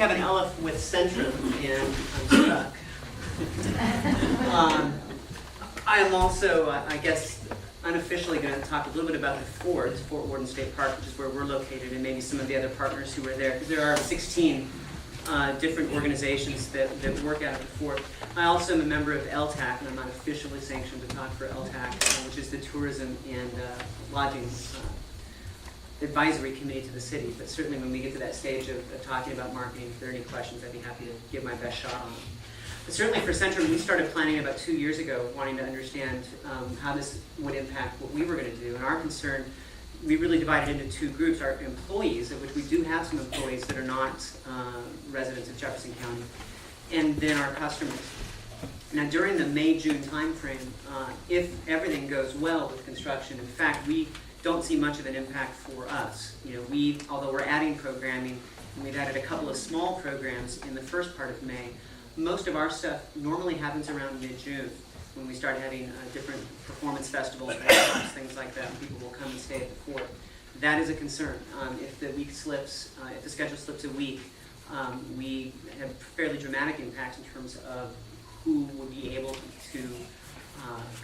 Keven Elliff with Centrum, and I'm stuck. I am also, I guess, unofficially going to talk a little bit about the Fort Worden State Park, which is where we're located, and maybe some of the other partners who are there, because there are 16 different organizations that work out of the Fort. I also am a member of LTAC, and I'm not officially sanctioned to talk for LTAC, which is the Tourism and Lodging Advisory Committee to the city. But certainly when we get to that stage of talking about marketing, if there are any questions, I'd be happy to give my best shot on them. But certainly for Centrum, we started planning about 2 years ago, wanting to understand how this would impact what we were going to do. And our concern, we really divided into two groups: our employees, of which we do have some employees that are not residents of Jefferson County, and then our customers. Now, during the May-June timeframe, if everything goes well with construction, in fact, we don't see much of an impact for us. You know, although we're adding programming, and we've added a couple of small programs in the first part of May, most of our stuff normally happens around mid-June, when we start having different performance festivals, workshops, things like that, and people will come and stay at the Fort. That is a concern. If the week slips, if the schedule slips a week, we have fairly dramatic impacts in terms of who will be able to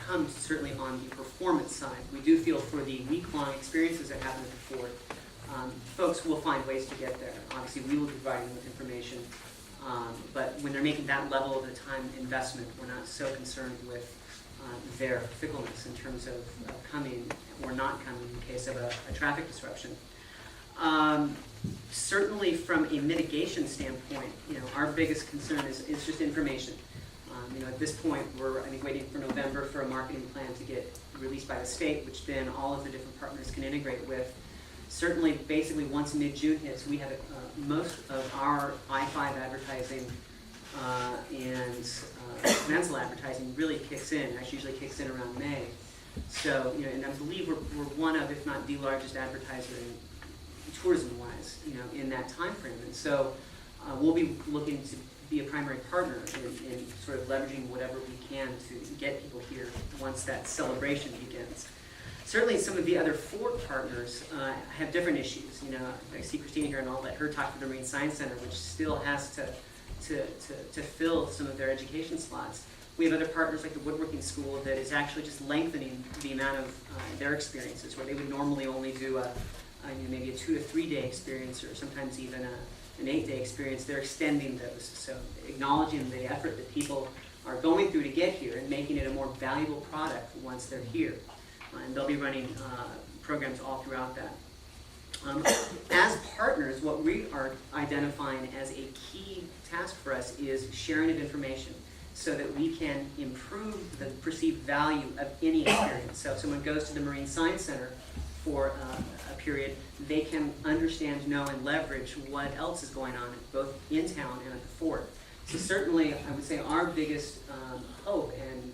come, certainly on the performance side. We do feel for the week-long experiences that happen at the Fort, folks will find ways to get there. Obviously, we will be providing them with information. But when they're making that level of the time investment, we're not so concerned with their fickleness in terms of coming or not coming in case of a traffic disruption. Certainly from a mitigation standpoint, our biggest concern is just information. At this point, we're waiting for November for a marketing plan to get released by the state, which then all of the different partners can integrate with. Certainly, basically, once mid-June hits, we have most of our I-5 advertising and commensal advertising really kicks in. It actually usually kicks in around May. So, and I believe we're one of, if not the largest advertiser in tourism-wise, in that time frame. And so, we'll be looking to be a primary partner in sort of leveraging whatever we can to get people here once that celebration begins. Certainly some of the other Fort partners have different issues. I see Christina here, and I'll let her talk to the Marine Science Center, which still has to fill some of their education slots. We have other partners like the Woodworking School that is actually just lengthening the amount of their experiences, where they would normally only do maybe a 2 to 3 day experience, or sometimes even an 8-day experience. They're extending those. So acknowledging the effort that people are going through to get here and making it a more valuable product once they're here. And they'll be running programs all throughout that. As partners, what we are identifying as a key task for us is sharing of information so that we can improve the perceived value of any experience. So if someone goes to the Marine Science Center for a period, they can understand, know, and leverage what else is going on both in town and at the Fort. So certainly, I would say our biggest hope and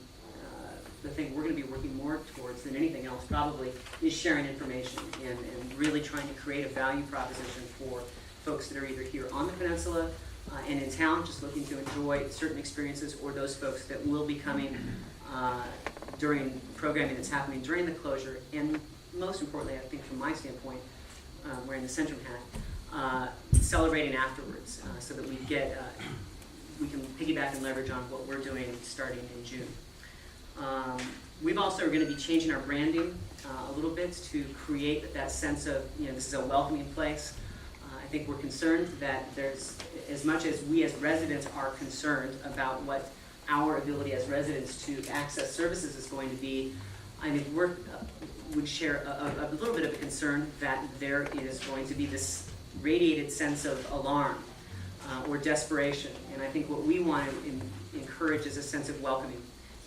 the thing we're going to be working more towards than anything else probably is sharing information and really trying to create a value proposition for folks that are either here on the peninsula and in town just looking to enjoy certain experiences, or those folks that will be coming during programming that's happening during the closure, and most importantly, I think from my standpoint, wearing the Centrum hat, celebrating afterwards so that we can piggyback and leverage on what we're doing starting in June. We've also going to be changing our branding a little bit to create that sense of, this is a welcoming place. I think we're concerned that there's, as much as we as residents are concerned about what our ability as residents to access services is going to be, we would share a little bit of a concern that there is going to be this radiated sense of alarm or desperation. And I think what we want to encourage is a sense of welcoming.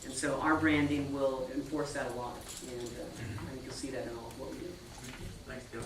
And so our branding will enforce that a lot, and I think you'll see that in all of what we do. Thanks, Bill.